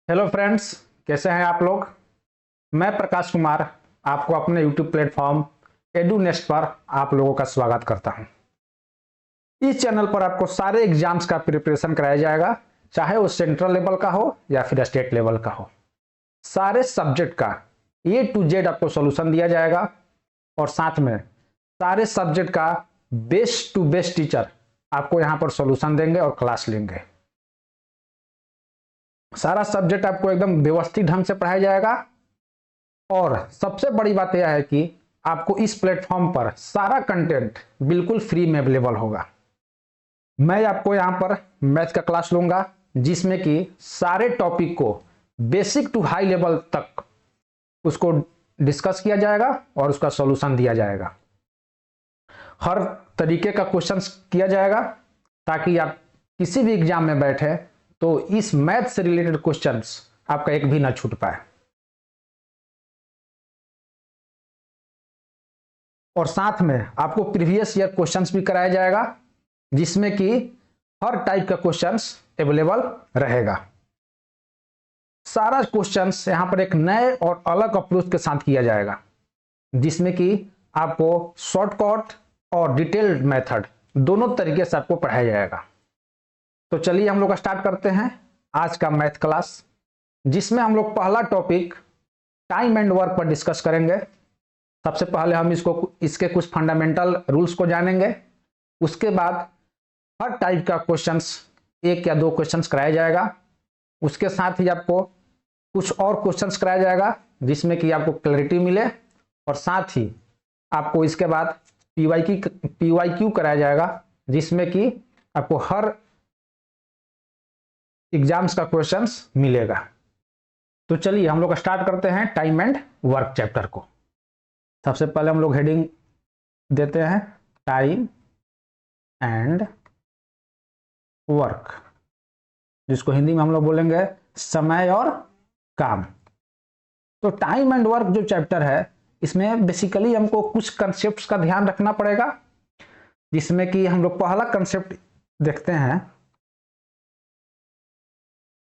Hello friends, कैसे हैं आप लोग। मैं प्रकाश कुमार आपको अपने यूट्यूब प्लेटफॉर्म एडुनेस्ट पर आप लोगों का स्वागत करता हूं। इस चैनल पर आपको सारे एग्जाम्स का प्रिपरेशन कराया जाएगा, चाहे वो सेंट्रल लेवल का हो या फिर स्टेट लेवल का हो। सारे सब्जेक्ट का A to Z आपको सॉल्यूशन दिया जाएगा और साथ में सारे सब्जेक्ट का बेस्ट टू बेस्ट टीचर आपको यहां पर सॉल्यूशन देंगे और क्लास लेंगे। सारा सब्जेक्ट आपको एकदम व्यवस्थित ढंग से पढ़ाया जाएगा और सबसे बड़ी बात यह है कि आपको इस प्लेटफॉर्म पर सारा कंटेंट बिल्कुल फ्री में अवेलेबल होगा। मैं आपको यहां पर मैथ का क्लास लूंगा जिसमें कि सारे टॉपिक को बेसिक टू हाई लेवल तक उसको डिस्कस किया जाएगा और उसका सॉल्यूशन दिया जाएगा। हर तरीके का क्वेश्चंस किया जाएगा ताकि आप किसी भी एग्जाम में बैठे तो इस मैथ से रिलेटेड क्वेश्चंस आपका एक भी ना छूट पाए। और साथ में आपको प्रीवियस ईयर क्वेश्चंस भी कराया जाएगा जिसमें कि हर टाइप का क्वेश्चंस अवेलेबल रहेगा। सारा क्वेश्चंस यहां पर एक नए और अलग अप्रोच के साथ किया जाएगा जिसमें कि आपको शॉर्टकट और डिटेल्ड मेथड दोनों तरीके से आपको पढ़ाया जाएगा। तो चलिए हम लोग स्टार्ट करते हैं आज का मैथ क्लास, जिसमें हम लोग पहला टॉपिक टाइम एंड वर्क पर डिस्कस करेंगे। सबसे पहले हम इसके कुछ फंडामेंटल रूल्स को जानेंगे। उसके बाद हर टाइप का क्वेश्चंस, एक या दो क्वेश्चंस कराया जाएगा। उसके साथ ही आपको कुछ और क्वेश्चंस कराया जाएगा जिसमें कि आपको क्लैरिटी मिले और साथ ही आपको इसके बाद PYQ कराया जाएगा जिसमें कि आपको हर एग्जाम्स का क्वेश्चंस मिलेगा। तो चलिए हम लोग स्टार्ट करते हैं टाइम एंड वर्क चैप्टर को। सबसे पहले हम लोग हेडिंग देते हैं टाइम एंड वर्क, जिसको हिंदी में हम लोग बोलेंगे समय और काम। तो टाइम एंड वर्क जो चैप्टर है इसमें बेसिकली हमको कुछ कंसेप्ट्स का ध्यान रखना पड़ेगा, जिसमें कि हम लोग पहला कंसेप्ट देखते हैं।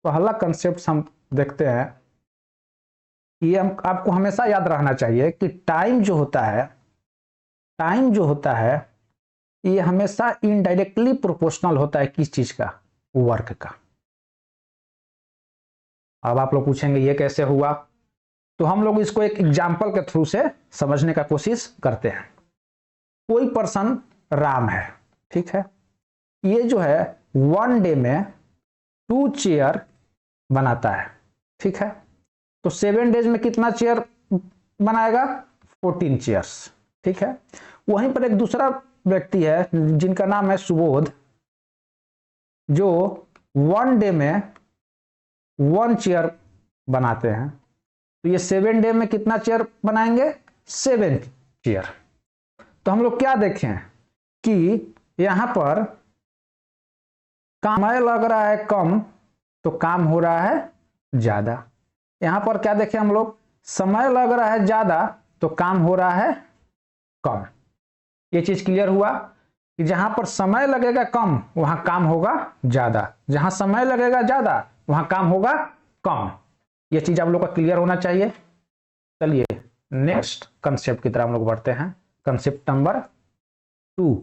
पहला कंसेप्ट हम देखते हैं, ये आपको हमेशा याद रखना चाहिए कि टाइम जो होता है ये हमेशा इनडायरेक्टली प्रोपोर्शनल होता है किस चीज का, वर्क का। अब आप लोग पूछेंगे ये कैसे हुआ, तो हम लोग इसको एक एग्जाम्पल के थ्रू से समझने का कोशिश करते हैं। कोई पर्सन राम है, ठीक है, ये जो है 1 डे में 2 चेयर बनाता है, ठीक है। तो 7 डेज में कितना चेयर बनाएगा, 14 चेयर्स, ठीक है। वहीं पर एक दूसरा व्यक्ति है जिनका नाम है सुबोध, जो 1 डे में 1 चेयर बनाते हैं। तो ये 7 डे में कितना चेयर बनाएंगे, 7 चेयर। तो हम लोग क्या देखें कि यहां पर समय लग रहा है कम तो काम हो रहा है ज्यादा। यहां पर क्या देखें हम लोग, समय लग रहा है ज्यादा तो काम हो रहा है कम। ये चीज क्लियर हुआ कि जहां पर समय लगेगा कम वहां काम होगा ज्यादा, जहां समय लगेगा ज्यादा वहां काम होगा कम। ये चीज आप लोग का क्लियर होना चाहिए। चलिए नेक्स्ट कंसेप्ट की तरफ हम लोग बढ़ते हैं, कंसेप्ट नंबर 2।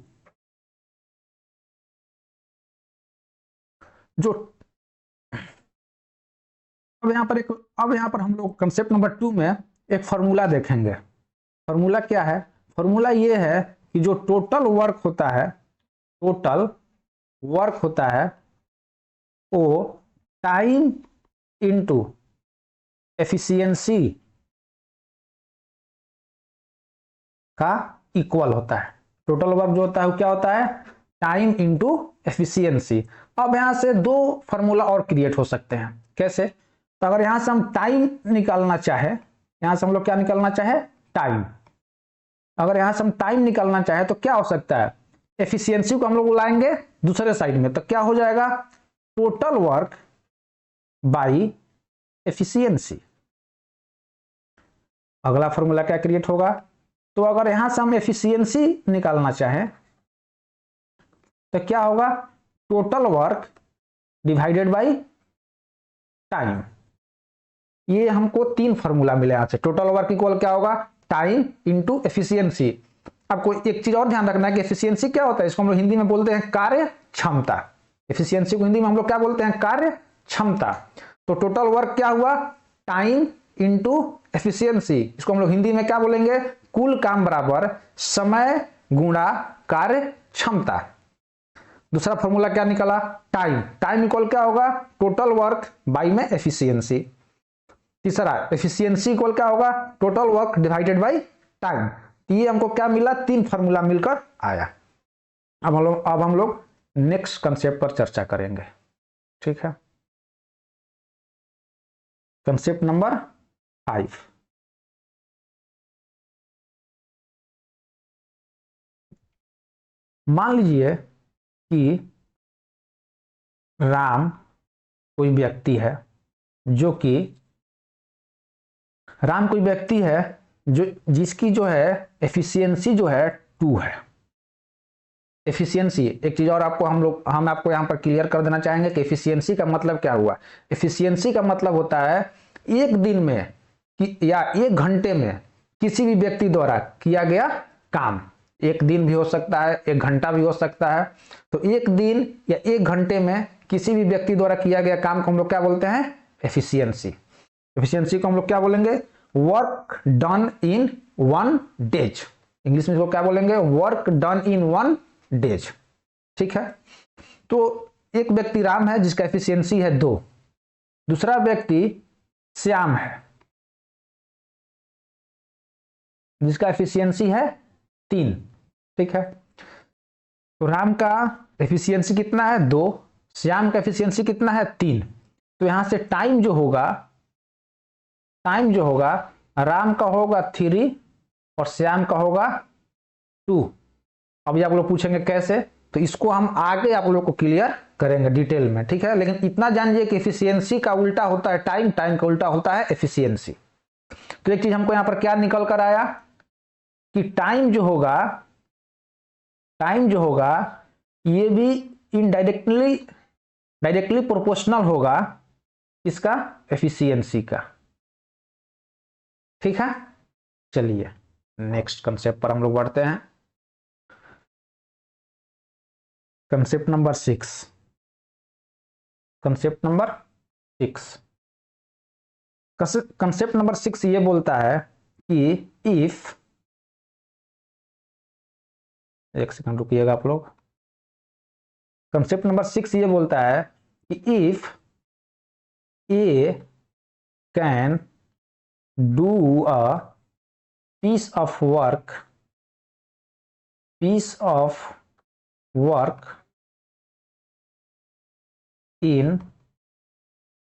जो अब यहां पर हम लोग कंसेप्ट नंबर 2 में एक फॉर्मूला देखेंगे। फॉर्मूला क्या है, फॉर्मूला ये है कि जो टोटल वर्क होता है वो टाइम इनटू एफिशिएंसी का इक्वल होता है। टोटल वर्क जो होता है वो क्या होता है, टाइम इनटू एफिशिएंसी। अब यहां से 2 फॉर्मूला और क्रिएट हो सकते हैं। कैसे, तो अगर यहां से हम टाइम निकालना चाहे, यहां से हम लोग क्या निकालना चाहे, टाइम। अगर यहां से हम टाइम निकालना चाहे तो क्या हो सकता है, एफिशिएंसी को हम लोग लाएंगे दूसरे साइड में, तो क्या हो जाएगा, टोटल वर्क बाई एफिशिएंसी। अगला फॉर्मूला क्या क्रिएट होगा, तो अगर यहां से हम एफिशिएंसी निकालना चाहें तो क्या होगा, total work divided by time. ये हमको 3 फॉर्मूला मिले यहाँ से। टोटल वर्क इक्वल क्या होगा, टाइम इंटू एफिशिएंसी। आपको एक चीज और ध्यान रखना है कि एफिशिएंसी क्या होता है, इसको हम लोग हिंदी में बोलते हैं कार्य क्षमता। एफिशिएंसी को हिंदी में हम लोग क्या बोलते हैं, कार्य क्षमता। तो टोटल वर्क क्या हुआ, टाइम इंटू एफिशिएंसी। इसको हम लोग हिंदी में क्या बोलेंगे, कुल काम बराबर समय गुणा कार्य क्षमता। दूसरा फॉर्मूला क्या निकला, टाइम। टाइम इक्वल क्या होगा, टोटल वर्क बाई में एफिशिएंसी। तीसरा एफिशिएंसी इक्वल क्या होगा, total work divided by time. ये हमको क्या मिला, 3 फॉर्मूला मिलकर आया। अब हम लोग नेक्स्ट कंसेप्ट पर चर्चा करेंगे, ठीक है। कंसेप्ट नंबर 5, मान लीजिए कि राम कोई व्यक्ति है जो कि जो जिसकी जो है एफिशिएंसी जो है 2 है। एफिशिएंसी, एक चीज और हम आपको यहां पर क्लियर कर देना चाहेंगे कि एफिशिएंसी का मतलब क्या हुआ। एफिशिएंसी का मतलब होता है एक दिन में या 1 घंटे में किसी भी व्यक्ति द्वारा किया गया काम। 1 दिन भी हो सकता है, 1 घंटा भी हो सकता है। तो 1 दिन या 1 घंटे में किसी भी व्यक्ति द्वारा किया गया काम को हम लोग क्या बोलते हैं, एफिशिएंसी। एफिशिएंसी को हम लोग क्या बोलेंगे, work done in 1 days. English में इसको क्या बोलेंगे, वर्क डन इन 1 डेज, ठीक है। तो एक व्यक्ति राम है जिसका एफिशिएंसी है 2, दूसरा व्यक्ति श्याम है जिसका एफिशिएंसी है 3, ठीक है। तो राम का एफिशिएंसी कितना है 2, श्याम का एफिशिएंसी कितना है 3। तो यहां से टाइम जो होगा राम का होगा 3 और श्याम का होगा 2। अभी आप लोग पूछेंगे कैसे, तो इसको हम आगे आप लोग को क्लियर करेंगे डिटेल में, ठीक है। लेकिन इतना जानिए कि एफिशिएंसी का उल्टा होता है टाइम, टाइम का उल्टा होता है एफिशिएंसी। तो एक चीज हमको यहां पर क्या निकल कर आया कि टाइम जो होगा ये भी डायरेक्टली प्रोपोर्शनल होगा इसका एफिशिएंसी का, ठीक है। चलिए नेक्स्ट कंसेप्ट पर हम लोग बढ़ते हैं। कंसेप्ट नंबर 6, कंसेप्ट नंबर 6 ये बोलता है कि इफ, एक सेकंड रुकिएगा आप लोग। कंसेप्ट नंबर 6 ये बोलता है कि if A can do a piece of work in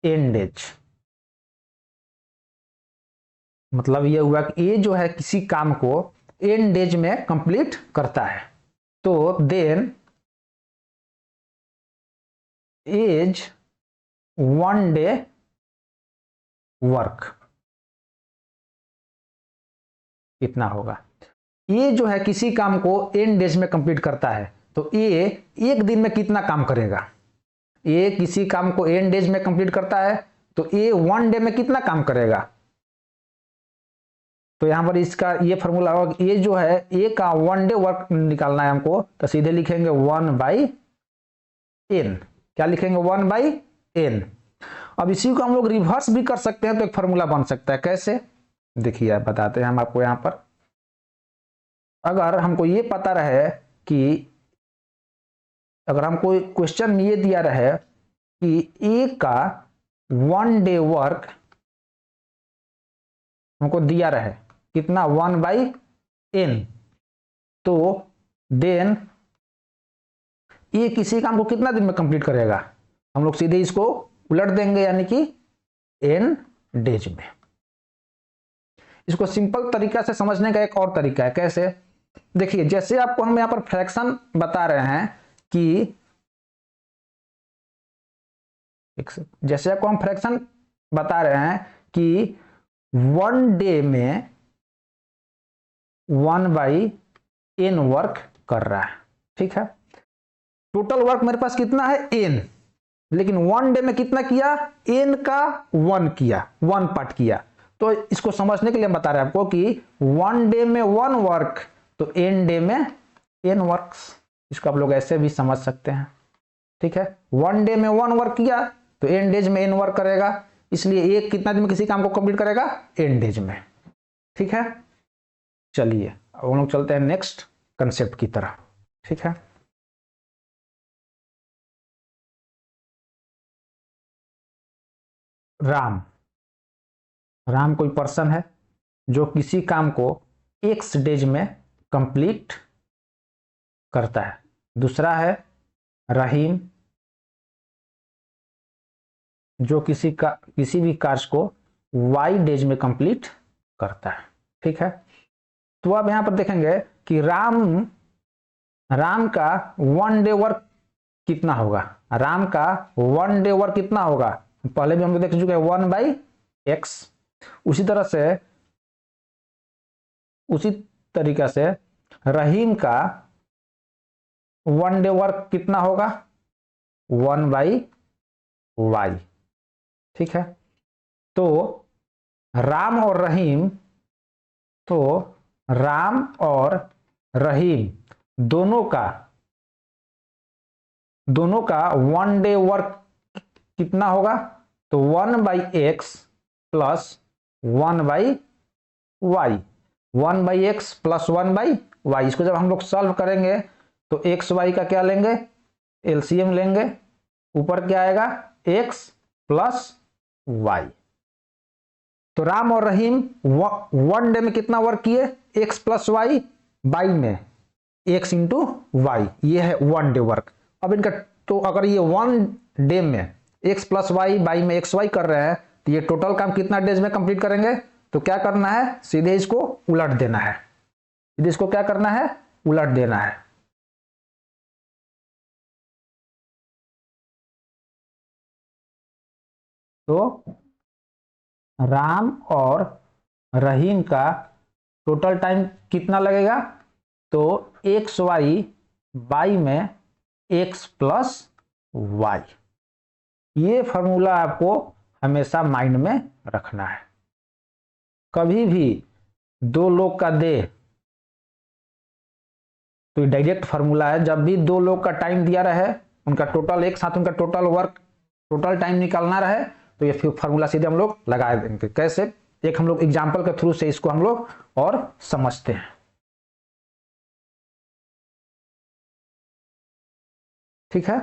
n days। मतलब यह हुआ कि ए जो है किसी काम को n डेज में कंप्लीट करता है, तो देन एज 1 डे वर्क कितना होगा। ये जो है किसी काम को n डेज में कंप्लीट करता है, तो ये 1 दिन में कितना काम करेगा। ये किसी काम को n डेज में कंप्लीट करता है तो ये 1 डे में कितना काम करेगा। तो यहां पर इसका ये फॉर्मूला होगा, ये जो है ए का 1 डे वर्क निकालना है हमको, तो सीधे लिखेंगे 1/n। क्या लिखेंगे, 1/n। अब इसी को हम लोग रिवर्स भी कर सकते हैं, तो एक फॉर्मूला बन सकता है। कैसे, देखिए बताते हैं हम आपको। यहां पर अगर हमको ये पता रहे कि अगर हमको क्वेश्चन में ये दिया रहे कि ए का 1 डे वर्क हमको दिया रहे कितना, 1/n, तो देन ये किसी काम को कितना दिन में कंप्लीट करेगा। हम लोग सीधे इसको उलट देंगे, यानी कि n डेज में। इसको सिंपल तरीका से समझने का एक और तरीका है। कैसे, देखिए जैसे आपको हम यहां पर फ्रैक्शन बता रहे हैं कि जैसे आपको हम फ्रैक्शन बता रहे हैं कि 1 डे में 1/n वर्क कर रहा है, ठीक है। टोटल वर्क मेरे पास कितना है n, लेकिन 1 डे में कितना किया, n का 1 किया, 1 पार्ट किया। तो इसको समझने के लिए बता रहे हैं आपको कि 1 डे में 1 वर्क, तो n डे में n वर्क्स। इसको आप लोग ऐसे भी समझ सकते हैं, ठीक है। 1 डे में 1 वर्क किया तो n डेज में n वर्क करेगा, इसलिए एक कितना दिन में किसी काम को कंप्लीट करेगा, n डेज में, ठीक है। चलिए अब हम लोग चलते हैं नेक्स्ट कंसेप्ट की तरह, ठीक है। राम, राम कोई पर्सन है जो किसी काम को x डेज में कंप्लीट करता है। दूसरा है रहीम, जो किसी भी कार्य को y डेज में कंप्लीट करता है, ठीक है। तो अब यहां पर देखेंगे कि राम का 1 डे वर्क कितना होगा, राम का 1 डे वर्क कितना होगा, पहले भी हम लोग देख चुके हैं 1/x। उसी तरीका से रहीम का 1 डे वर्क कितना होगा, 1/y, ठीक है। तो राम और रहीम, तो राम और रहीम दोनों का 1 डे वर्क कितना होगा, तो 1/x plus 1/y, 1/x plus 1/y। इसको जब हम लोग सॉल्व करेंगे तो एक्स वाई का क्या लेंगे, एलसीएम लेंगे, ऊपर क्या आएगा, x प्लस वाई। तो राम और रहीम 1 डे में कितना वर्क किए, x प्लस वाई, बाई में x इंटू वाई, ये है 1 डे वर्क। अब इनका, तो अगर ये 1 डे में x प्लस वाई बाई में एक्स वाई कर रहे हैं तो ये टोटल काम कितना डेज में कंप्लीट करेंगे, तो क्या करना है, सीधे इसको उलट देना है, सीधे इसको क्या करना है, उलट देना है। तो राम और रहीम का टोटल टाइम कितना लगेगा, तो एक्स वाई बाई में x प्लस वाई। ये फॉर्मूला आपको हमेशा माइंड में रखना है। कभी भी दो लोग का दे, तो डायरेक्ट फॉर्मूला है, जब भी दो लोग का टाइम दिया रहे, उनका टोटल एक साथ उनका टोटल वर्क, टोटल टाइम निकालना रहे, तो ये फॉर्मूला सीधे हम लोग लगा देंगे। कैसे, एक हम लोग एग्जाम्पल के थ्रू से इसको हम लोग और समझते हैं, ठीक है।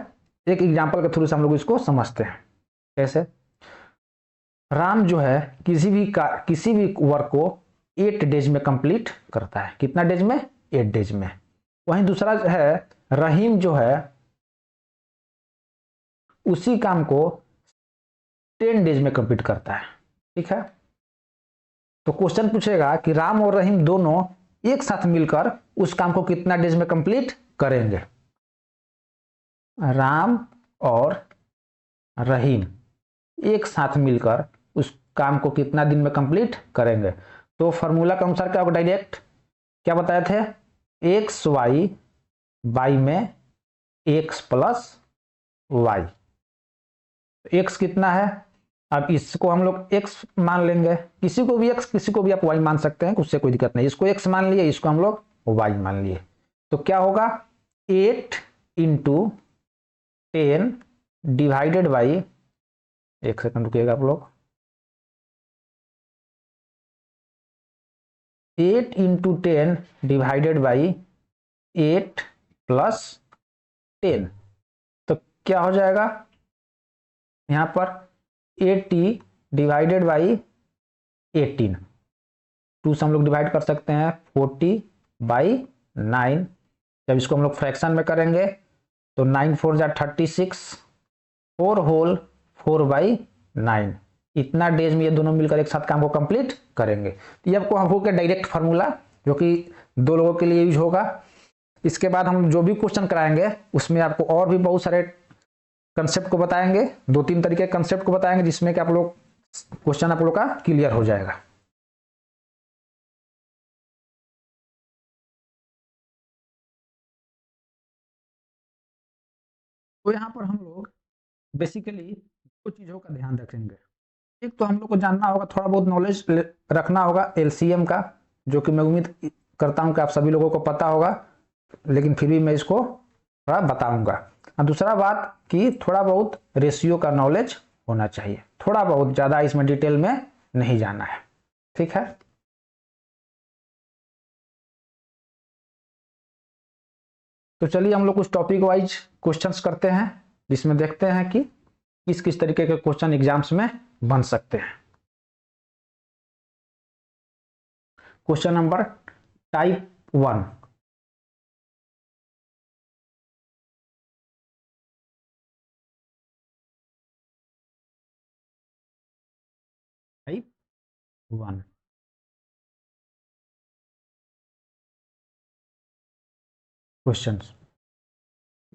एक एग्जाम्पल के थ्रू से हम लोग इसको समझते हैं। कैसे, राम जो है किसी भी वर्क को 8 डेज में कंप्लीट करता है, कितना डेज में, 8 डेज में। वहीं दूसरा है रहीम, जो है उसी काम को 10 डेज में कंप्लीट करता है, ठीक है। तो क्वेश्चन पूछेगा कि राम और रहीम दोनों एक साथ मिलकर उस काम को कितना डेज में कंप्लीट करेंगे। राम और रहीम एक साथ मिलकर उस काम को कितना दिन में कंप्लीट करेंगे। तो फॉर्मूला के अनुसार क्या होगा, डायरेक्ट क्या बताए थे, एक्स वाई बाई में एक्स प्लस वाई। एक्स कितना है, अब इसको हम लोग एक्स मान लेंगे, किसी को भी एक्स किसी को भी आप वाई मान सकते हैं, उससे कोई दिक्कत नहीं। इसको एक्स मान लिए, इसको हम लोग वाई मान लिए, तो क्या होगा, 8 इंटू 10 डिवाइडेड बाई, एक सेकंड रुकिएगा आप लोग, 8 इंटू 10 डिवाइडेड बाई 8 प्लस 10, तो क्या हो जाएगा यहां पर 80 डिवाइडेड बाई 18, 2 से हम लोग डिवाइड कर सकते हैं, 40/9। जब इसको हम लोग फ्रैक्शन में करेंगे तो 9 4 जा 36, 4 होल 4/9। इतना डेज में ये दोनों मिलकर एक साथ काम को कंप्लीट करेंगे। तो ये आपको हो गया डायरेक्ट फार्मूला, जो कि दो लोगों के लिए यूज होगा। इसके बाद हम जो भी क्वेश्चन कराएंगे उसमें आपको और भी बहुत सारे कंसेप्ट को बताएंगे, 2-3 तरीके के कंसेप्ट को बताएंगे, जिसमें कि आप लोग क्वेश्चन आप लोग का क्लियर हो जाएगा। तो यहाँ पर हम लोग बेसिकली दो चीज़ों का ध्यान रखेंगे। एक तो हम लोग को जानना होगा, थोड़ा बहुत नॉलेज रखना होगा एलसीएम का, जो कि मैं उम्मीद करता हूं कि आप सभी लोगों को पता होगा, लेकिन फिर भी मैं इसको थोड़ा बताऊंगा। और दूसरा बात कि थोड़ा बहुत रेशियो का नॉलेज होना चाहिए, थोड़ा बहुत, ज़्यादा इसमें डिटेल में नहीं जाना है, ठीक है। तो चलिए हम लोग कुछ टॉपिक वाइज क्वेश्चंस करते हैं, जिसमें देखते हैं कि किस किस तरीके के क्वेश्चन एग्जाम्स में बन सकते हैं। Question number type 1, type 1 question.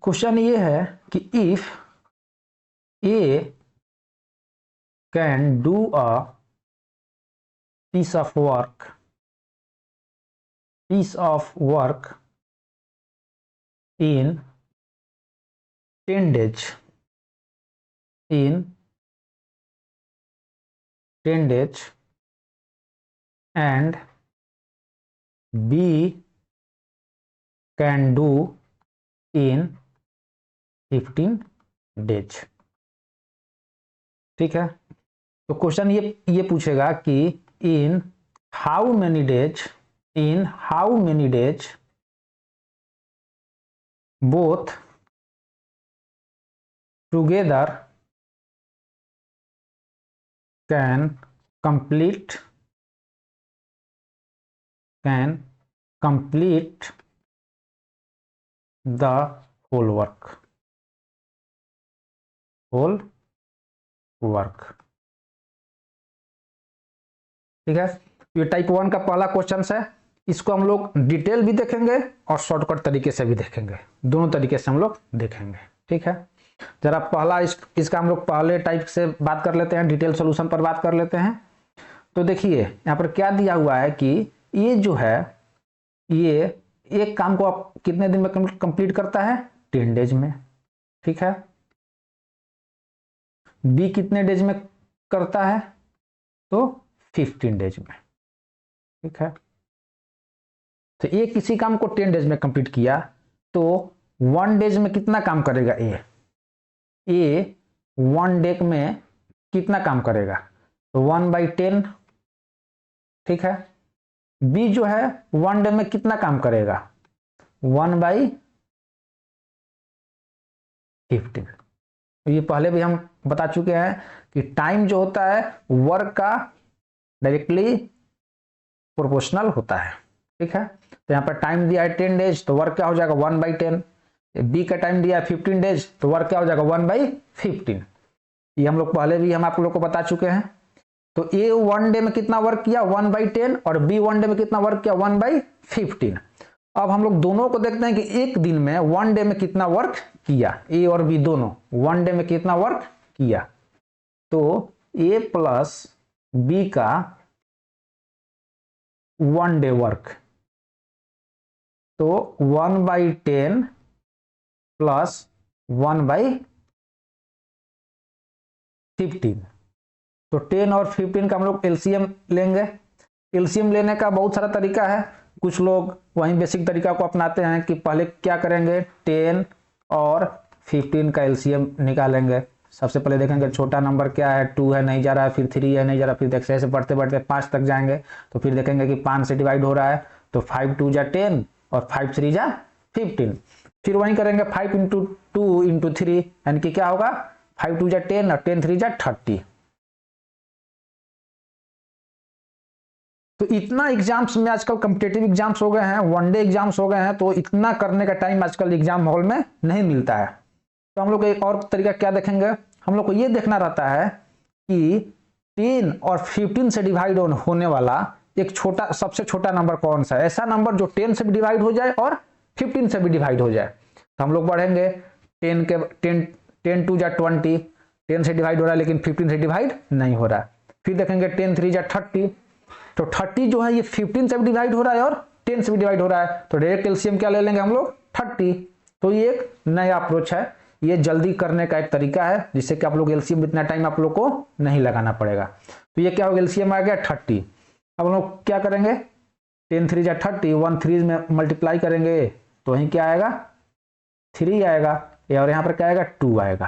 Question ये है कि if A can do a piece of work in 10 days, and B can do in 15 days, ठीक है। तो क्वेश्चन ये पूछेगा कि in how many days both together can complete the whole work, ठीक है। ये टाइप 1 का पहला क्वेश्चन है। इसको हम लोग डिटेल भी देखेंगे और शॉर्टकट तरीके से भी देखेंगे, दोनों तरीके से हम लोग देखेंगे, ठीक है। जरा पहला इसका हम लोग पहले टाइप से बात कर लेते हैं, डिटेल सॉल्यूशन पर बात कर लेते हैं। तो देखिए यहाँ पर क्या दिया हुआ है कि ये जो है, ये एक काम को आप कितने दिन में कंप्लीट करता है, 10 डेज में, ठीक है। बी कितने डेज में करता है, तो 15 डेज में, ठीक है। तो ये किसी काम को 10 डेज में कंप्लीट किया, तो 1 डेज में कितना काम करेगा ए 1 डे में कितना काम करेगा, तो 1/10, ठीक है। बी जो है 1 डे में कितना काम करेगा, 1/15। ये पहले भी हम बता चुके हैं कि टाइम जो होता है वर्क का डायरेक्टली प्रोपोर्शनल होता है, ठीक है। तो यहाँ पर टाइम दिया है 10 डेज, तो वर्क क्या हो जाएगा 1/10। बी का टाइम दिया है 15 डेज, तो वर्क क्या हो जाएगा 1/15। ये हम लोग पहले भी हम आप लोग को बता चुके हैं। तो ए 1 डे में कितना वर्क किया, 1/10, और बी 1 डे में कितना वर्क किया, 1/15। अब हम लोग दोनों को देखते हैं कि एक दिन में 1 डे में कितना वर्क किया, ए और बी दोनों 1 डे में कितना वर्क किया। तो ए प्लस बी का 1 डे वर्क, तो 1/10 प्लस 1/15, तो 10 और 15 का हम लोग एलसीएम लेंगे। एलसीएम लेने का बहुत सारा तरीका है, कुछ लोग वहीं बेसिक तरीका को अपनाते हैं कि पहले क्या करेंगे, 10 और 15 का एलसीएम निकालेंगे। सबसे पहले देखेंगे छोटा नंबर क्या है, 2 है नहीं जा रहा है, फिर 3 है नहीं जा रहा, फिर देखते ऐसे बढ़ते बढ़ते 5 तक जाएंगे, तो फिर देखेंगे कि 5 से डिवाइड हो रहा है, तो 5 2 जा 10 और 5 3 जा 15। फिर वहीं करेंगे 5 × 2 × 3, यानी कि क्या होगा, 5 2 जा 10 और 10 3 जा 30। तो इतना एग्जाम्स में आजकल कॉम्पिटेटिव एग्जाम्स हो गए हैं, 1 डे एग्जाम्स हो गए हैं, तो इतना करने का टाइम आजकल एग्जाम हॉल में नहीं मिलता है। तो हम लोग एक और तरीका क्या देखेंगे, हम लोग को ये देखना रहता है कि 10 और 15 से डिवाइड होने वाला एक छोटा, सबसे छोटा नंबर कौन सा है, ऐसा नंबर जो 10 से भी डिवाइड हो जाए और 15 से भी डिवाइड हो जाए। तो हम लोग बढ़ेंगे 10 2 जा 20, 10 से डिवाइड हो रहा है लेकिन 15 से डिवाइड नहीं हो रहा है। फिर देखेंगे 10 3 जा 30, तो 30 जो है ये 15 से भी डिवाइड हो रहा है और 10 से भी डिवाइड हो रहा है, तो डायरेक्ट एलसीएम क्या ले लेंगे हम लोग, 30। तो ये एक नया अप्रोच है ये जल्दी करने का एक तरीका है, जिससे कि आप लोग एलसीएम इतना टाइम आप लोग को नहीं लगाना पड़ेगा। तो ये क्या होगा, एलसीएम आ गया 30। अब हम लोग क्या करेंगे, 10 3 जा 30, 1 3 में मल्टीप्लाई करेंगे तो वहीं क्या आएगा 3 आएगा, और यहाँ पर क्या आएगा 2 आएगा।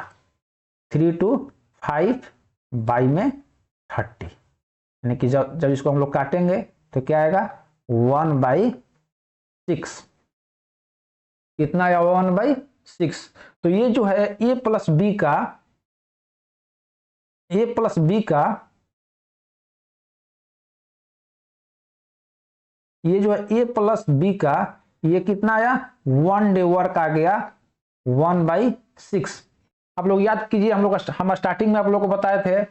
3 2 5 बाई में 30, यानी कि जब इसको हम लोग काटेंगे तो क्या आएगा 1/6, कितना आया 1/6। तो ये जो है a प्लस बी का ये जो है a प्लस बी का ये कितना आया 1 डे वर्क आ गया 1/6। आप लोग याद कीजिए, हम स्टार्टिंग में आप लोग को बताए थे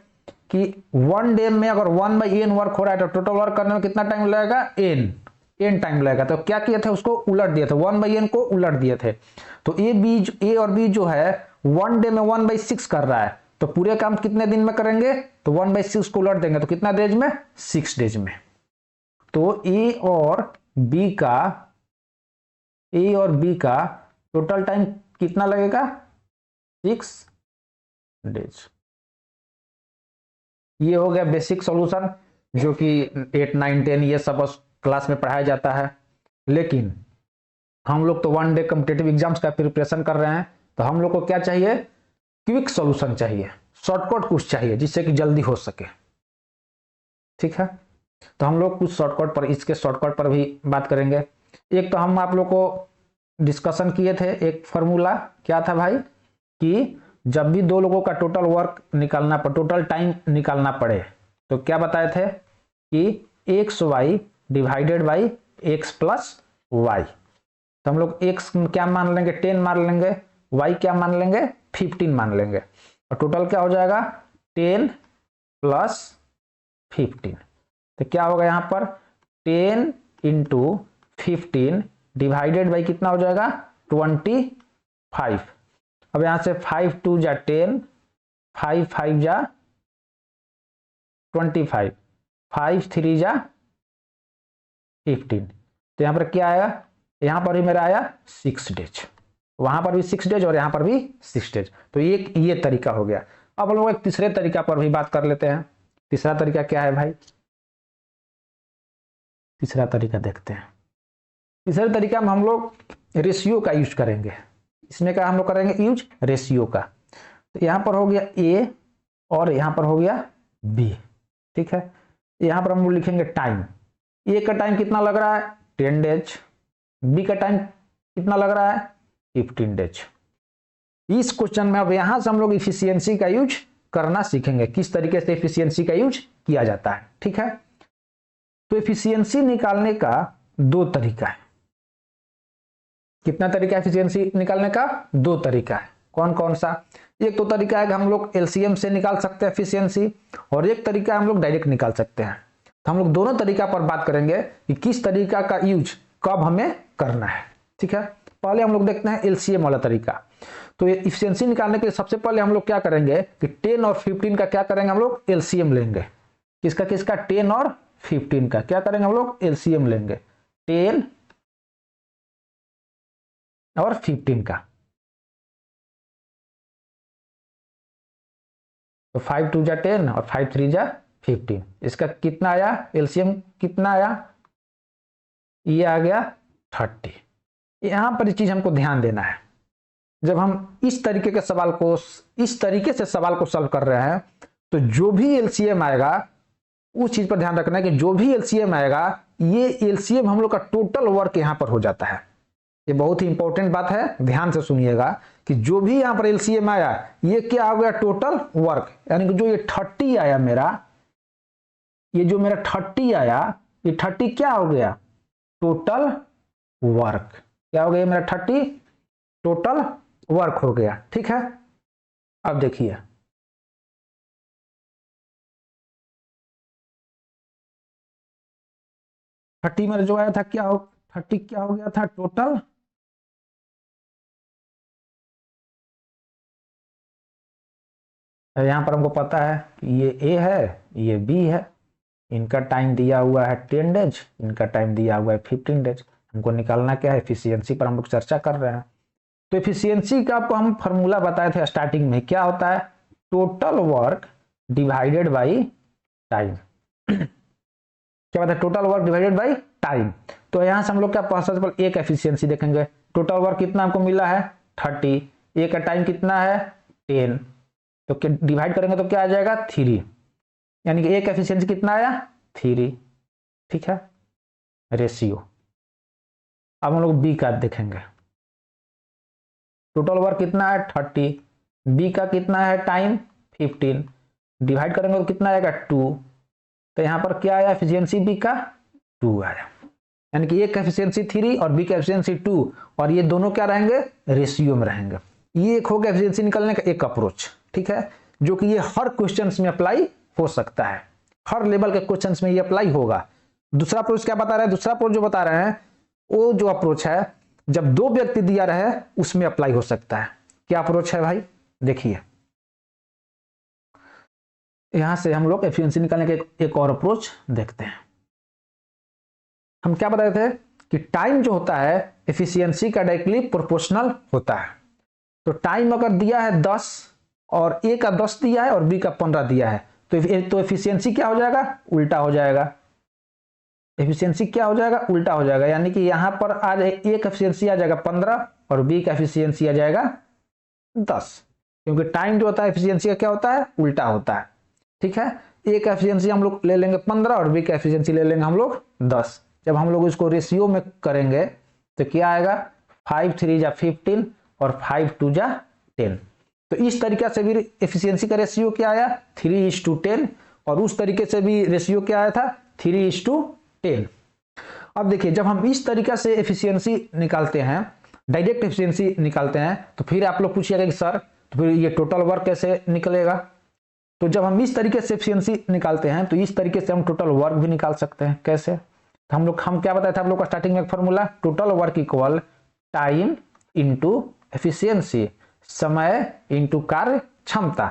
कि 1 डे में अगर 1/n वर्क हो रहा है तो टोटल वर्क करने में कितना टाइम लगेगा, n टाइम लगेगा। तो क्या किए थे, उसको उलट दिए थे, 1/n को उलट दिए थे। तो a और b जो है 1 डे में 1/6 कर रहा है, तो पूरे काम कितने दिन में करेंगे, तो 1/6 को उलट देंगे तो कितना डेज में, 6 डेज में। तो a और b का टोटल टाइम कितना लगेगा, 6 डेज। ये हो गया बेसिक सॉल्यूशन, जो कि 8 9 10 ये सब क्लास में पढ़ाया जाता है। लेकिन हम लोग तो 1 डे कॉम्पिटिटिव एग्जाम्स का प्रिपरेशन कर रहे हैं, तो हम लोग को क्या चाहिए, क्विक सॉल्यूशन चाहिए, शॉर्टकट कुछ चाहिए जिससे कि जल्दी हो सके। ठीक है, तो हम लोग कुछ शॉर्टकट पर, इसके शॉर्टकट पर भी बात करेंगे। एक तो हम आप लोग को डिस्कशन किए थे, एक फॉर्मूला क्या था भाई, कि जब भी दो लोगों का टोटल वर्क निकालना पर टोटल टाइम निकालना पड़े तो क्या बताए थे कि xy divided by x plus Y. तो हम लोग x क्या मान लेंगे, 10 मान लेंगे, y क्या मान लेंगे, 15 मान लेंगे, और टोटल क्या हो जाएगा 10 प्लस 15। तो क्या होगा यहाँ पर 10 इंटू 15 डिवाइडेड बाई कितना हो जाएगा 25। अब यहां से 5 2 जा 10, 5 5 जा 25, 5 3 जा 15। तो यहां पर क्या आया, यहां पर भी मेरा आया 6 डेज, वहां पर भी 6 डेज और यहां पर भी 6 डेज। तो ये तरीका हो गया। अब हम लोग एक तीसरे तरीका पर भी बात कर लेते हैं। तीसरा तरीका क्या है भाई, तीसरा तरीका देखते हैं। तीसरे तरीका में हम लोग रेशियो का यूज करेंगे। इसमें क्या हम लोग करेंगे यूज, रेशियो का। तो यहां पर हो गया a और यहां पर हो गया b। ठीक है, यहां पर हम लोग लिखेंगे टाइम। a का टाइम कितना लग रहा है 10 डेज, b का टाइम कितना लग रहा है 15 डेज। इस क्वेश्चन में अब यहां से हम लोग इफिशियंसी का यूज करना सीखेंगे, किस तरीके से इफिशियंसी का यूज किया जाता है। ठीक है, तो इफिशियंसी निकालने का 2 तरीका है। कितना तरीका है एफिशिएंसी निकालने का, 2 तरीका है। कौन कौन सा, एक तो तरीका है कि हम लोग एलसीएम से निकाल सकते हैं एफिशिएंसी, और एक तरीका हम लोग डायरेक्ट निकाल सकते हैं। तो हम लोग दोनों तरीका पर बात करेंगे कि किस तरीका का यूज कब हमें करना है। ठीक है, पहले हम लोग देखते हैं एलसीएम वाला तरीका। तो एफिशिएंसी निकालने के लिए सबसे पहले हम लोग क्या करेंगे कि 10 और 15 का क्या करेंगे, हम लोग एलसीएम लेंगे। किसका किसका, 10 और 15 का क्या करेंगे हम लोग एलसीएम लेंगे, 10 और 15 का। तो 5 2 जा 10 और 5 3 जा 15। इसका कितना आया एलसीएम, कितना आया, ये आ गया 30। यहां पर चीज हमको ध्यान देना है, जब हम इस तरीके के सवाल को, इस तरीके से सवाल को सॉल्व कर रहे हैं, तो जो भी एलसीएम आएगा उस चीज पर ध्यान रखना है कि जो भी एलसीएम आएगा, ये एलसीएम हम लोग का टोटल वर्क यहां पर हो जाता है। ये बहुत ही इंपॉर्टेंट बात है, ध्यान से सुनिएगा कि जो भी यहां पर एलसीएम आया, ये क्या हो गया टोटल वर्क। यानी कि जो ये 30 आया मेरा, ये जो मेरा 30 आया, ये 30 क्या हो गया टोटल वर्क। क्या हो गया मेरा 30 टोटल वर्क हो गया। ठीक है, अब देखिए थर्टी में जो आया था क्या हो, 30 क्या हो गया था टोटल, यहां पर हमको पता है कि ये ए है ये बी है, इनका टाइम दिया हुआ है 10 डेज, इनका टाइम दिया हुआ है 15 डेज। हमको निकालना क्या है, एफिशिएंसी पर हम लोग चर्चा कर रहे हैं। तो एफिशिएंसी का आपको हम फॉर्मूला बताए थे स्टार्टिंग में, क्या होता है, total work divided by time. क्या बताया, total work divided by time. तो यहां से हम लोग क्या पॉसिबल एक एफिशिएंसी देखेंगे, टोटल वर्क कितना हमको मिला है 30, ए का टाइम कितना है 10, तो डिवाइड करेंगे तो क्या आ जाएगा 3, यानी कि एक एफिशिएंसी कितना आया 3, ठीक है, रेशियो। अब हम लोग बी का देखेंगे, टोटल वर्क कितना है 30, बी का कितना है टाइम 15, डिवाइड करेंगे तो कितना आएगा 2, तो यहां पर क्या आया एफिशिएंसी बी का 2 आया, यानी कि एक एफिशिएंसी 3 और बी का एफिशिएंसी 2, और ये दोनों क्या रहेंगे रेशियो में रहेंगे। ये एक हो गया एफिशिएंसी निकालने का एक अप्रोच, ठीक है, जो कि ये हर क्वेश्चंस में अप्लाई हो सकता है, हर लेवल के क्वेश्चंस में ये अप्लाई होगा। दूसरा अप्रोच क्या बता रहे हैं, दूसरा अप्रोच जो बता रहे हैं वो जो अप्रोच है जब 2 व्यक्ति दिया रहे उसमें अप्लाई हो सकता है। क्या अप्रोच है भाई, देखिए यहां से हम लोग एफिशिएंसी निकालने का एक और अप्रोच देखते हैं। हम क्या बताए थे कि टाइम जो होता है एफिशिएंसी का डायरेक्टली प्रोपोर्शनल होता है। तो टाइम अगर दिया है 10 और ए का 10 दिया है और बी का 15 दिया है, तो एफिशिएंसी क्या हो जाएगा, उल्टा हो जाएगा। एफिशिएंसी क्या हो जाएगा, उल्टा हो जाएगा, यानी कि यहां पर आज ए का एफिशिएंसी आ जाएगा 15 और बी का एफिशिएंसी आ जाएगा 10, क्योंकि टाइम जो होता है एफिशिएंसी का क्या होता है, उल्टा होता है, ठीक है। ए का एफिशिएंसी हम लोग ले लेंगे 15 और बी का एफिशिएंसी ले लेंगे हम लोग 10। जब हम लोग इसको रेशियो में करेंगे तो क्या आएगा, 5 3 जा 15 और 5 2 जा 10। तो इस तरीके से भी एफिशिएंसी का रेशियो क्या आया 3:10, और उस तरीके से भी रेशियो क्या आया था 3:10। अब देखिए जब हम इस तरीके से एफिशिएंसी निकालते हैं, डायरेक्ट एफिशिएंसी निकालते हैं, तो फिर आप लोग पूछिएगा कि सर तो फिर ये टोटल वर्क कैसे निकलेगा। तो जब हम इस तरीके से एफिशिएंसी निकालते हैं तो इस तरीके से हम टोटल वर्क भी निकाल सकते हैं। कैसे, तो हम क्या बताया था हम लोग का स्टार्टिंग में एक formula, total work equal time into efficiency, समय इंटू कार्य क्षमता।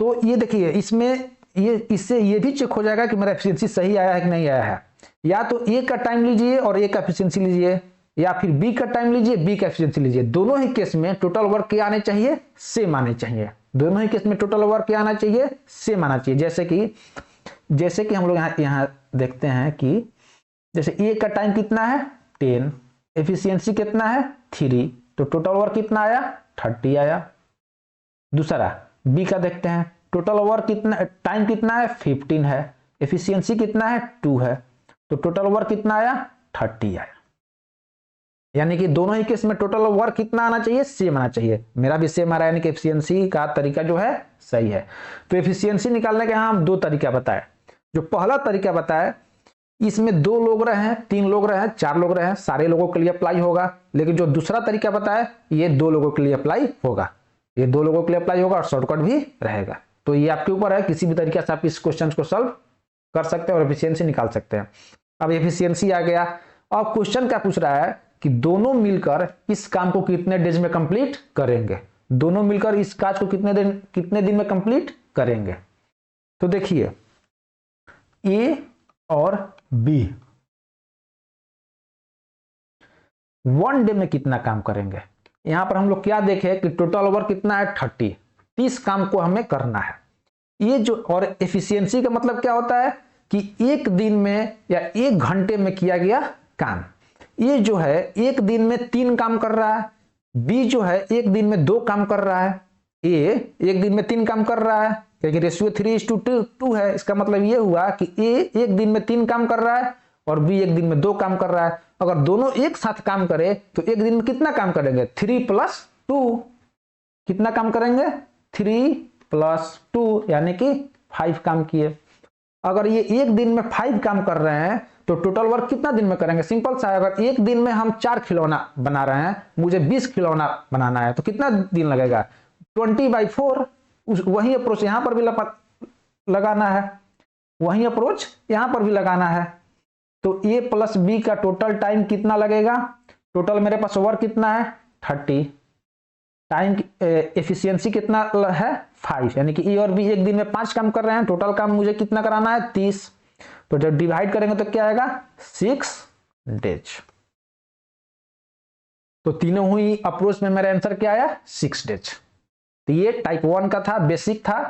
तो ये देखिए इसमें इससे ये भी चेक हो जाएगा कि मेरा एफिशिएंसी सही आया है कि नहीं आया है। या तो ए का टाइम लीजिए और ए का एफिशिएंसी लीजिए, या फिर बी का टाइम लीजिए बी का एफिशिएंसी लीजिए, दोनों ही केस में टोटल वर्क क्या आने चाहिए, सेम आने चाहिए। दोनों ही केस में टोटल वर्क क्या आना चाहिए, सेम आना चाहिए। जैसे कि हम लोग यहाँ देखते हैं कि जैसे ए का टाइम कितना है 10, एफिशिएंसी कितना है 3, तो टोटल वर्क कितना आया 30 आया। दूसरा बी का देखते हैं, टोटल वर्क कितना, टाइम कितना है 15 है, एफिशिएंसी कितना है 2 है, तो टोटल वर्क कितना आया 30 आया। यानी कि दोनों ही केस में टोटल वर्क कितना आना चाहिए, सेम आना चाहिए। मेरा भी सेम आ रहा है, यानी कि एफिशिएंसी का तरीका जो है सही है। तो एफिशिएंसी निकालने के यहाँ हम 2 तरीका बताए। जो पहला तरीका बताया इसमें 2 लोग रहे हैं, 3 लोग रहे हैं, 4 लोग रहे हैं, सारे लोगों के लिए अप्लाई होगा। लेकिन जो दूसरा तरीका बताया ये 2 लोगों के लिए अप्लाई होगा, ये 2 लोगों के लिए अप्लाई होगा और शॉर्टकट भी रहेगा। तो ये आपके ऊपर है, किसी भी तरीके से आप इस क्वेश्चन को सॉल्व कर सकते हैं और एफिशिएंसी निकाल सकते हैं। अब एफिशिएंसी आ गया। अब क्वेश्चन क्या पूछ रहा है कि दोनों मिलकर इस काम को कितने डेज में कंप्लीट करेंगे, दोनों मिलकर इस काज को कितने दिन में कंप्लीट करेंगे। तो देखिए ए और बी 1 डे में कितना काम करेंगे। यहां पर हम लोग क्या देखे कि टोटल वर्क कितना है 30 काम को हमें करना है। ये जो और एफिशिएंसी का मतलब क्या होता है कि एक दिन में या 1 घंटे में किया गया काम। ये जो है एक दिन में 3 काम कर रहा है, बी जो है एक दिन में 2 काम कर रहा है, ए एक दिन में 3 काम कर रहा है, क्योंकि रेशियो 3:2 है। इसका मतलब ये हुआ कि ए एक दिन में 3 काम कर रहा है और बी एक दिन में 2 काम कर रहा है। अगर दोनों एक साथ काम करे तो एक दिन में कितना काम करेंगे 3 + 2, कितना काम करेंगे 3 + 2, यानी कि 5 काम किए। अगर ये एक दिन में 5 काम कर रहे हैं तो टोटल वर्क कितना दिन में करेंगे, सिंपल सा है। अगर एक दिन में हम 4 खिलौना बना रहे हैं, मुझे 20 खिलौना बनाना है, तो कितना दिन लगेगा 20/4। वही अप्रोच यहां पर भी लगाना है, वही अप्रोच यहां पर भी लगाना है। तो ए + बी का टोटल टाइम कितना लगेगा, टोटल मेरे पास वर्क कितना है 30, टाइम एफिशिएंसी कितना है 5, यानी कि ए और बी एक दिन में 5 काम कर रहे हैं, टोटल काम मुझे कितना कराना है 30। तो जब डिवाइड करेंगे तो क्या आएगा 6 डेज। तो तीनों ही अप्रोच में मेरा आंसर क्या आया 6 डेज। तो ये टाइप 1 का था, बेसिक था,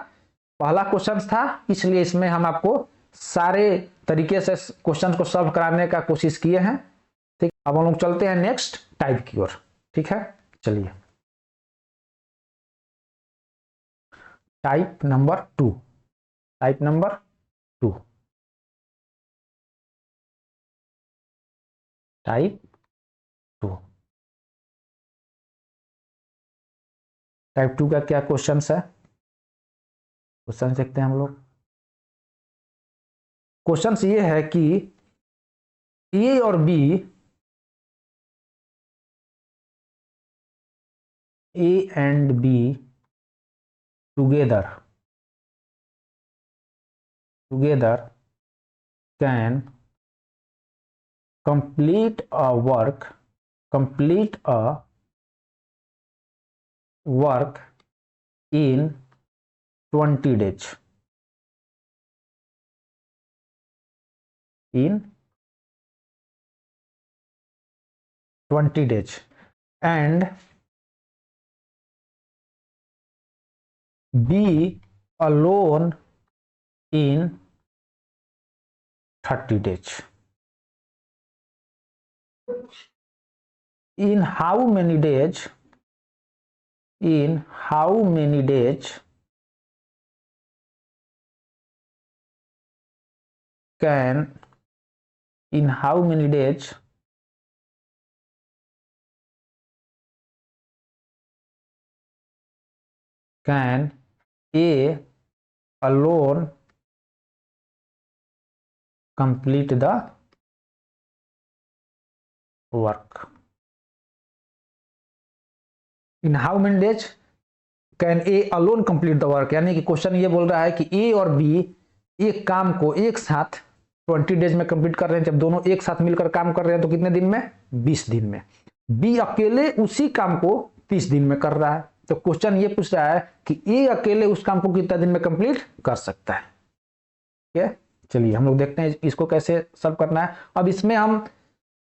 पहला क्वेश्चन था, इसलिए इसमें हम आपको सारे तरीके से क्वेश्चन को सॉल्व कराने का कोशिश किए हैं। ठीक, अब हम लोग चलते हैं नेक्स्ट टाइप की ओर। ठीक है, चलिए type number 2। Type number 2, type 2। Type 2 का क्या क्वेश्चन है, क्वेश्चन देखते हैं हम लोग। क्वेश्चन ये है कि ए और B, A and B together can complete a work in 20 days. In 20 days, and be alone in 30 days. In how many days can A alone complete the work? In how many days can A alone complete the work, यानी कि question ये बोल रहा है कि A और B एक काम को एक साथ 20 डेज में कंप्लीट कर रहे हैं। जब दोनों एक साथ मिलकर काम कर रहे हैं तो कितने दिन में, 20 दिन में। बी अकेले उसी काम को 30 दिन में कर रहा है। तो क्वेश्चन ये पूछ रहा है कि ए अकेले उस काम को कितने दिन में कंप्लीट कर सकता है। ठीक है, चलिए हम लोग देखते हैं इसको कैसे सॉल्व करना है। अब इसमें हम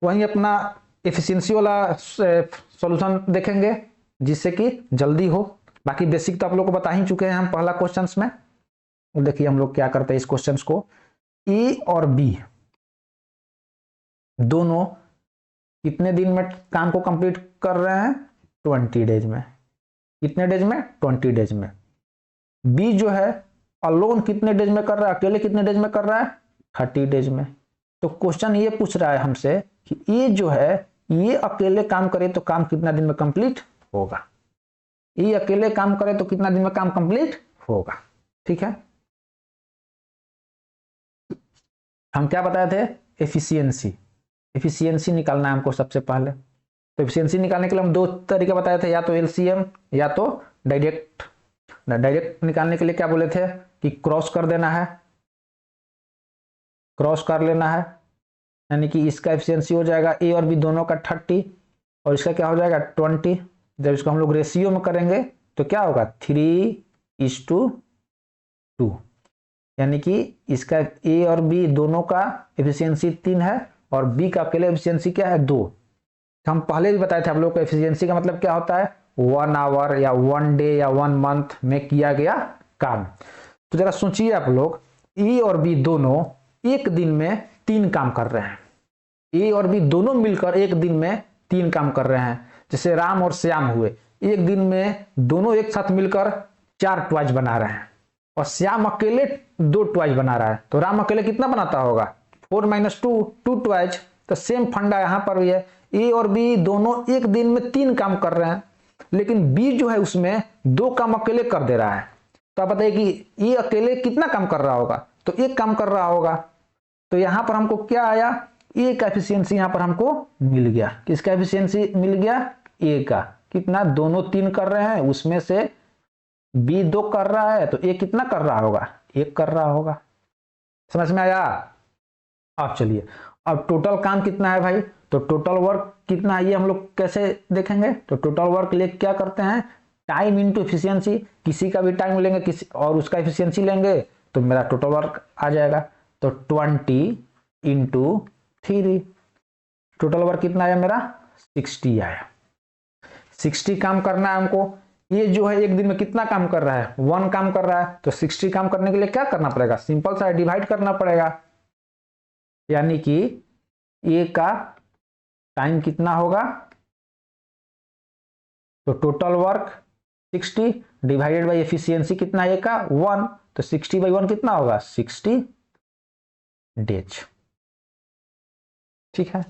वही अपना एफिशिएंसी वाला सॉल्यूशन देखेंगे जिससे कि जल्दी हो। बाकी बेसिक तो आप लोग को बता ही चुके हैं हम पहला क्वेश्चंस में। देखिए हम लोग क्या करते हैं इस क्वेश्चंस को, ए और बी दोनों कितने दिन में काम को कंप्लीट कर रहे हैं, 20 डेज में। कितने डेज में, 20 डेज में। बी जो है अलोन कितने डेज में कर रहा है, अकेले कितने डेज में कर रहा है, 30 डेज में। तो क्वेश्चन ये पूछ रहा है हमसे कि ए जो है ये अकेले काम करे तो काम कितना दिन में कंप्लीट होगा, ये अकेले काम करे तो कितना दिन में काम कंप्लीट होगा। ठीक है, हम क्या बताए थे, एफिशिएंसी निकालना है हमको सबसे पहले। तो एफिशिएंसी निकालने के लिए हम दो तरीके बताए थे, या तो एलसीएम या तो डायरेक्ट। निकालने के लिए क्या बोले थे कि क्रॉस कर देना है, क्रॉस कर लेना है, यानी कि इसका एफिशिएंसी हो जाएगा ए और बी दोनों का 30 और इसका क्या हो जाएगा 20। जब इसको हम लोग रेशियो में करेंगे तो क्या होगा 3:2, यानी कि इसका ए और बी दोनों का एफिशिएंसी 3 है और बी का अकेले एफिशिएंसी क्या है 2। हम पहले भी बताए थे आप लोग को एफिशिएंसी का मतलब क्या होता है, 1 आवर या 1 डे या 1 मंथ में किया गया काम। तो जरा सोचिए आप लोग, ए और बी दोनों एक दिन में 3 काम कर रहे हैं। ए और बी दोनों मिलकर एक दिन में 3 काम कर रहे हैं। जैसे राम और श्याम हुए, एक दिन में दोनों एक साथ मिलकर 4 टॉयज बना रहे हैं और श्याम अकेले 2 टॉयज बना रहा है। तो राम अकेले कितना बनाता होगा, 4 - 2 टॉयज। तो सेम फंडा यहां पर भी है, ए और बी दोनों एक दिन में 3 काम कर रहे हैं, लेकिन बी जो है उसमें 2 काम अकेले कर दे रहा है। तो आप बताइए कि ए अकेले कितना काम कर रहा होगा, तो 1 काम कर रहा होगा। तो यहां पर हमको क्या आया, ए का एफिशिएंसी यहां पर हमको मिल गया। किसका एफिशिएंसी मिल गया, ए का। कितना, दोनों 3 कर रहे हैं, उसमें से बी 2 कर रहा है, तो ए कितना कर रहा होगा, 1 कर रहा होगा। समझ में आया। अब चलिए, अब टोटल काम कितना है भाई, तो टोटल वर्क कितना है ये हम लोग कैसे देखेंगे। तो टोटल वर्क ले क्या करते हैं, टाइम इंटू एफिशिएंसी। किसी का भी टाइम लेंगे किसी और उसका एफिशिएंसी लेंगे तो मेरा टोटल वर्क आ जाएगा। तो 20 × 3, टोटल वर्क कितना आया मेरा 60 आया। 60 काम करना है हमको। ये जो है एक दिन में कितना काम कर रहा है, 1 काम कर रहा है, तो 60 काम करने के लिए क्या करना पड़ेगा, सिंपल सा डिवाइड करना पड़ेगा। यानी कि ए का टाइम कितना होगा, तो total work 60 divided by efficiency कितना है ए का 1, तो 60/1 कितना होगा 60 डेज। ठीक है,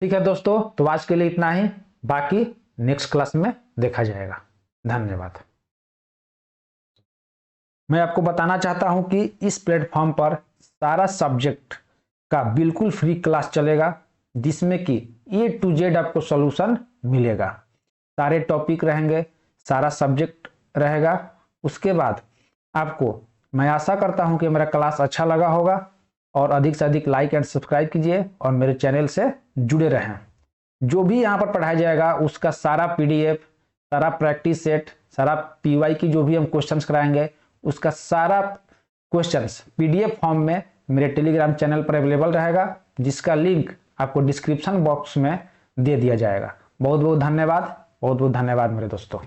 ठीक है दोस्तों, तो आज के लिए इतना ही, बाकी नेक्स्ट क्लास में देखा जाएगा। धन्यवाद। मैं आपको बताना चाहता हूं कि इस प्लेटफॉर्म पर सारा सब्जेक्ट का बिल्कुल फ्री क्लास चलेगा, जिसमें कि A to Z आपको सॉल्यूशन मिलेगा। सारे टॉपिक रहेंगे, सारा सब्जेक्ट रहेगा। उसके बाद आपको, मैं आशा करता हूं कि मेरा क्लास अच्छा लगा होगा, और अधिक से अधिक लाइक एंड सब्सक्राइब कीजिए और मेरे चैनल से जुड़े रहें। जो भी यहाँ पर पढ़ाया जाएगा उसका सारा PDF, सारा प्रैक्टिस सेट, सारा PY की जो भी हम क्वेश्चंस कराएंगे, उसका सारा क्वेश्चंस PDF फॉर्म में मेरे टेलीग्राम चैनल पर अवेलेबल रहेगा, जिसका लिंक आपको डिस्क्रिप्शन बॉक्स में दे दिया जाएगा। बहुत बहुत धन्यवाद, बहुत बहुत धन्यवाद मेरे दोस्तों।